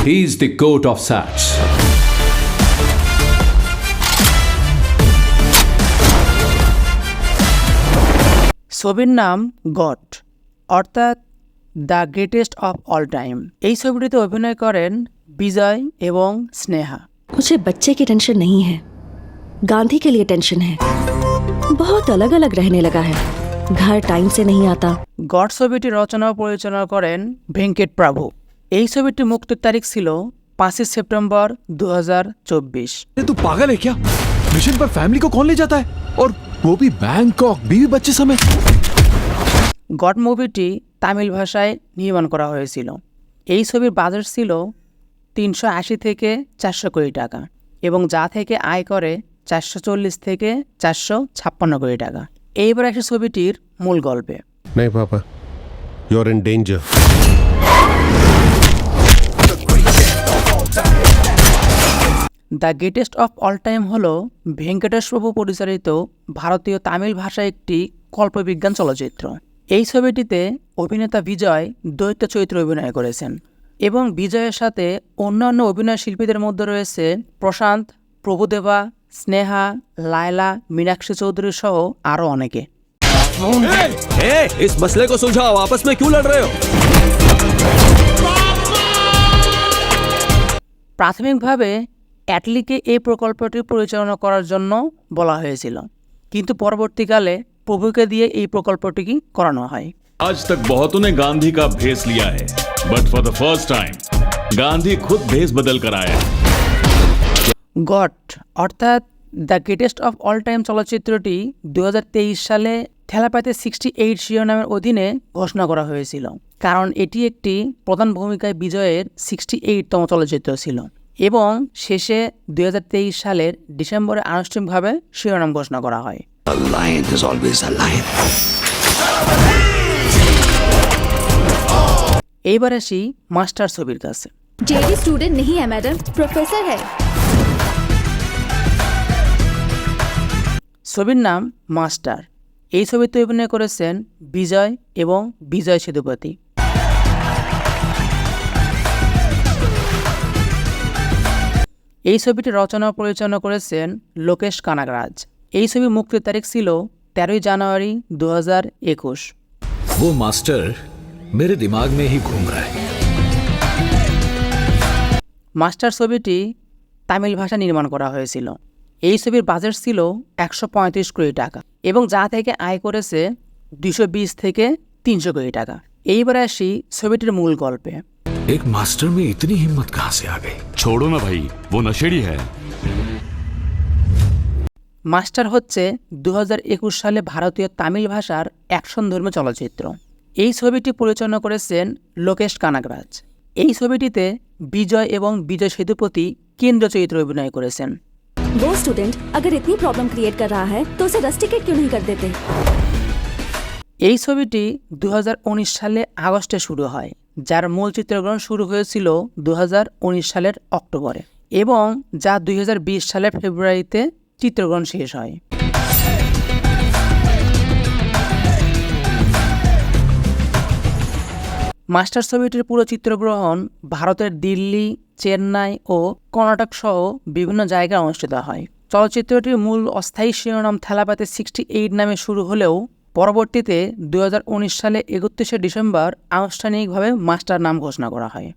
He is the goat of sats. ছবির নাম god অর্থাৎ the greatest of all time. এই ছবিটিতে অভিনয় করেন বিজয় এবং স্নেহা। मुझे बच्चे की टेंशन नहीं है, गांधी के लिए टेंशन है। बहुत अलग अलग रहने लगा है, घर टाइम से नहीं आता। গড ছবিটি রচনা ও পরিচালনা করেন ভেঙ্কট প্রভু। এই ছবিটির মুক্তির তারিখ ছিল 5 সেপ্টেম্বর 2024। तू पागल है क्या? मिशन पर फैमिली को कौन ले जाता है, और वो भी बैंकॉक, बीवी बच्चे समेत। গড মুভিটি তামিল ভাষায় নির্মাণ করা হয়েছিল। এই ছবির বাজেট ছিল 380 থেকে 400 কোটি টাকা এবং যা থেকে আয় করে 440 থেকে 456 কোটি টাকা। এইবার আসে ছবিটির মূল গল্পে। नहीं पापा, you are in danger. The greatest of all time হল ভেঙ্কটেশ প্রভু পরিচালিত ভারতীয় তামিল ভাষায় একটি কল্পবিজ্ঞান চলচ্চিত্র। এই ছবিটিতে অভিনেতা বিজয় দৈত্য চরিত্রে অভিনয় করেছেন এবং বিজয়ের সাথে অন্যান্য অভিনয় শিল্পীদের মধ্যে রয়েছে প্রশান্ত, প্রভুদেবা, স্নেহা, লায়লা, মীনাক্ষী চৌধুরী সহ আরও অনেকে। इस मसले को सुलझाओ, आपस में क्यों लड़ रहे हो? প্রাথমিকভাবে অ্যাটলিকে এই প্রকল্পটি পরিচালনা করার জন্য বলা হয়েছিল, কিন্তু পরবর্তীকালে প্রভুকে দিয়ে এই প্রকল্পটি করানো হয়। आज तक बहुतों ने गांधी का भेस लिया है, but for the first time Gandhi खुद भेस बदल कर आया। গড অর্থাৎ the greatest of all time চলচ্চিত্রটি 2023 সালে থেলাপাতে 68 শিরোনামের অধীনে ঘোষণা করা হয়েছিল, কারণ এটি একটি প্রধান ভূমিকায় বিজয়ের 68তম চলচ্চিত্র ছিল এবং শেষে 2023 সালের ডিসেম্বরে আনুষ্ঠানিকভাবে শিরোনাম ঘোষণা করা হয়। এইবার আসি মাস্টার ছবির কাছে। जेडी स्टूडेंट नहीं है मैडम, प्रोफेसर है। ছবির নাম মাস্টার। এই ছবিতে অভিনয় করেছেন বিজয় এবং বিজয় সেতুপতি। এই ছবিটি রচনা ও পরিচালনা করেছেন লোকেশ কানাগরাজ। এই ছবি মুক্তির তারিখ ছিল 13 জানুয়ারি 2021। वो मास्टर मेरे दिमाग में ही घूम रहा है। মাস্টার ছবিটি তামিল ভাষা নির্মাণ করা হয়েছিল। এই ছবির বাজেট ছিল 135 কোটি টাকা এবং যা থেকে আয় করেছে 220 থেকে 300 কোটি টাকা। এইবারে আসি ছবিটির মূল গল্পে। एक मास्टर में इतनी हिम्मत कहाँ से आ गई? छोड़ो ना भाई, वो नशेड़ी है। মাস্টার হচ্ছে 2021 সালে ভারতীয় তামিল ভাষার অ্যাকশনধর্মী চলচ্চিত্র। এই ছবিটি পরিচালনা করেছেন লোকেশ কানাগরাজ। এই ছবিটিতে বিজয় এবং বিজয় সেতুপতি কেন্দ্রীয় চরিত্রে অভিনয় করেছেন। वो स्टूडेंट अगर इतनी प्रॉब्लम क्रिएट कर रहा है तो उसे रस्टिकेट क्यों नहीं कर देते? এই ছবিটি 2019 সালে আগস্টে শুরু হয়, যার মূল চিত্রগ্রহণ শুরু হয়েছিল 2019 সালের অক্টোবরে এবং যা 2020 সালের ফেব্রুয়ারিতে চিত্রগ্রহণ শেষ হয়। মাস্টার ছবিটির পুরো চিত্রগ্রহণ ভারতের দিল্লি, চেন্নাই ও কর্ণাটক সহ বিভিন্ন জায়গায় অনুষ্ঠিত হয়। চলচ্চিত্রটির মূল অস্থায়ী শিরোনাম থেলাপাতে 68 নামে শুরু হলেও পরবর্তীতে 2019 সালে 31 ডিসেম্বর আনুষ্ঠানিকভাবে মাস্টার নাম ঘোষণা করা হয়।